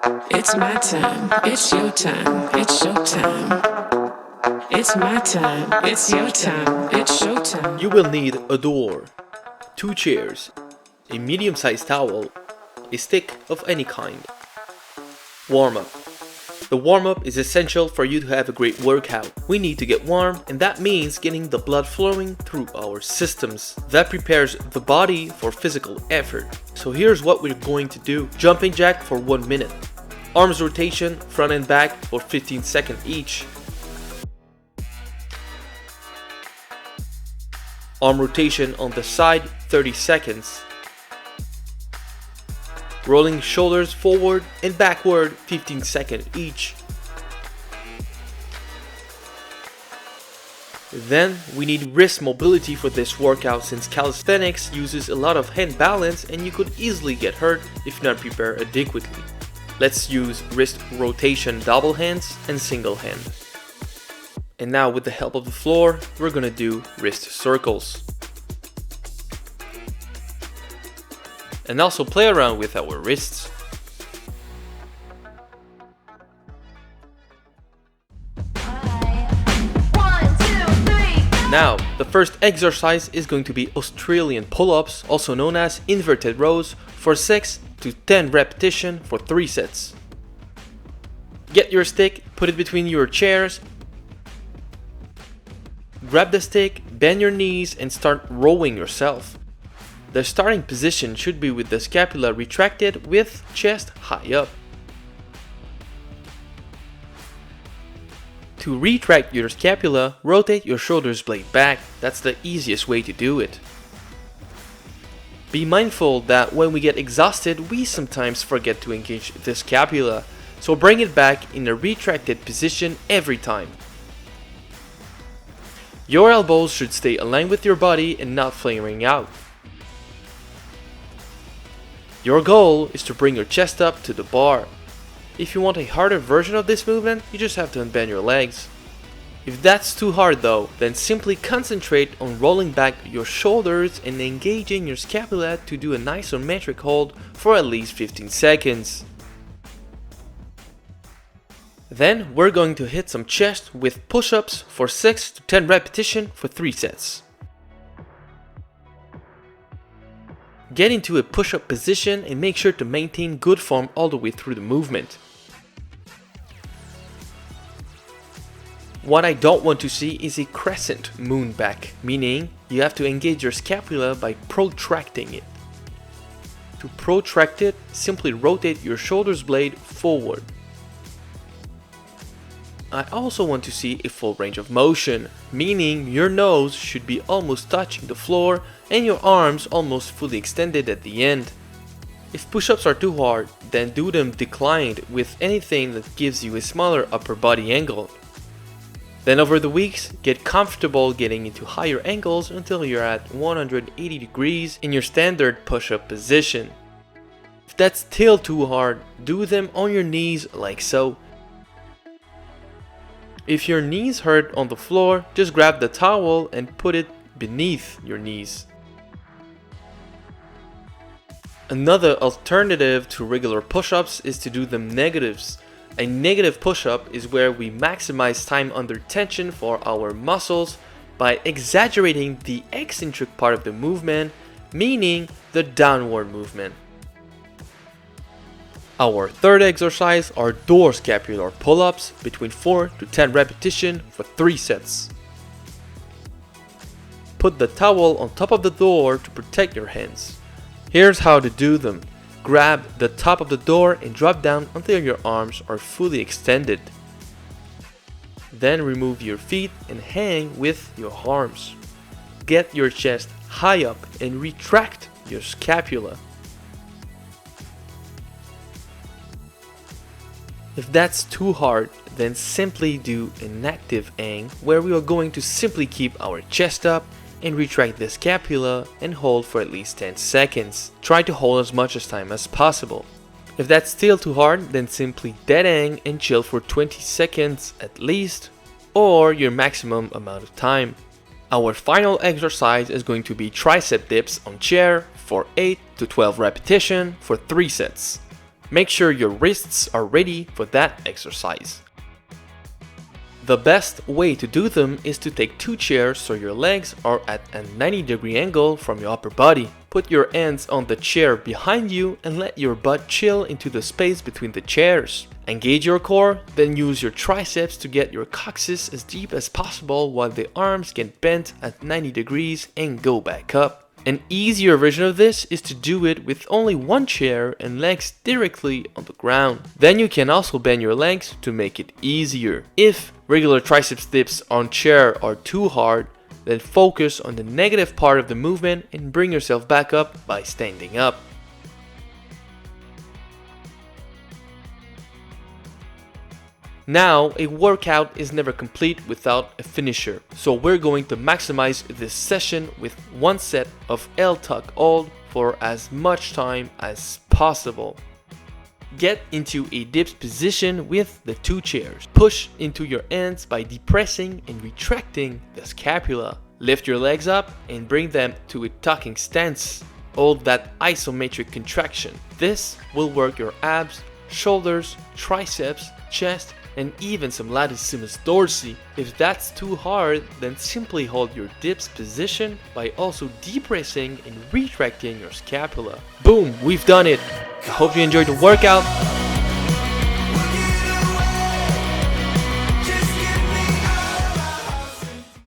It's my time, it's your time, it's your time. It's my time, it's your time, it's showtime. You will need a door, 2 chairs, a medium-sized towel, a stick of any kind. Warm-up. The warm-up is essential for you to have a great workout. We need to get warm, and that means getting the blood flowing through our systems. That prepares the body for physical effort. So here's what we're going to do. Jumping jack for 1 minute. Arms rotation, front and back for 15 seconds each. Arm rotation on the side, 30 seconds. Rolling shoulders forward and backward, 15 seconds each. Then we need wrist mobility for this workout, since calisthenics uses a lot of hand balance and you could easily get hurt if not prepared adequately. Let's use wrist rotation double hands and single hand. And now with the help of the floor, we're gonna do wrist circles. And also play around with our wrists. Now, the first exercise is going to be Australian pull-ups, also known as inverted rows, for 6 to 10 repetitions for 3 sets. Get your stick, put it between your chairs, grab the stick, bend your knees and start rowing yourself. The starting position should be with the scapula retracted with chest high up. To retract your scapula, rotate your shoulders blade back. That's the easiest way to do it. Be mindful that when we get exhausted, we sometimes forget to engage the scapula, so bring it back in a retracted position every time. Your elbows should stay aligned with your body and not flaring out. Your goal is to bring your chest up to the bar. If you want a harder version of this movement, you just have to unbend your legs. If that's too hard though, then simply concentrate on rolling back your shoulders and engaging your scapula to do an isometric hold for at least 15 seconds. Then we're going to hit some chest with push-ups for 6 to 10 repetitions for 3 sets. Get into a push-up position and make sure to maintain good form all the way through the movement. What I don't want to see is a crescent moon back, meaning you have to engage your scapula by protracting it. To protract it, simply rotate your shoulders blade forward. I also want to see a full range of motion, meaning your nose should be almost touching the floor and your arms almost fully extended at the end. If push-ups are too hard, then do them declined with anything that gives you a smaller upper body angle. Then over the weeks, get comfortable getting into higher angles until you're at 180 degrees in your standard push-up position. If that's still too hard, do them on your knees like so. If your knees hurt on the floor, just grab the towel and put it beneath your knees. Another alternative to regular push-ups is to do them negatives. A negative push-up is where we maximize time under tension for our muscles by exaggerating the eccentric part of the movement, meaning the downward movement. Our third exercise are door scapular pull-ups between 4 to 10 repetitions for 3 sets. Put the towel on top of the door to protect your hands. Here's how to do them. Grab the top of the door and drop down until your arms are fully extended. Then remove your feet and hang with your arms. Get your chest high up and retract your scapula. If that's too hard, then simply do an active hang where we are going to simply keep our chest up and retract the scapula and hold for at least 10 seconds. Try to hold as much time as possible. If that's still too hard, then simply dead hang and chill for 20 seconds at least, or your maximum amount of time. Our final exercise is going to be tricep dips on chair for 8 to 12 repetitions for 3 sets. Make sure your wrists are ready for that exercise. The best way to do them is to take 2 chairs so your legs are at a 90-degree angle from your upper body. Put your hands on the chair behind you and let your butt chill into the space between the chairs. Engage your core, then use your triceps to get your coccyx as deep as possible while the arms get bent at 90 degrees and go back up. An easier version of this is to do it with only 1 chair and legs directly on the ground. Then you can also bend your legs to make it easier. If regular triceps dips on chair are too hard, then focus on the negative part of the movement and bring yourself back up by standing up. Now, a workout is never complete without a finisher, so we're going to maximize this session with 1 set of L-tuck hold for as much time as possible. Get into a dips position with the 2 chairs. Push into your hands by depressing and retracting the scapula. Lift your legs up and bring them to a tucking stance. Hold that isometric contraction. This will work your abs, shoulders, triceps, chest, and even some latissimus dorsi. If that's too hard, then simply hold your dips position by also depressing and retracting your scapula. Boom, we've done it. I hope you enjoyed the workout.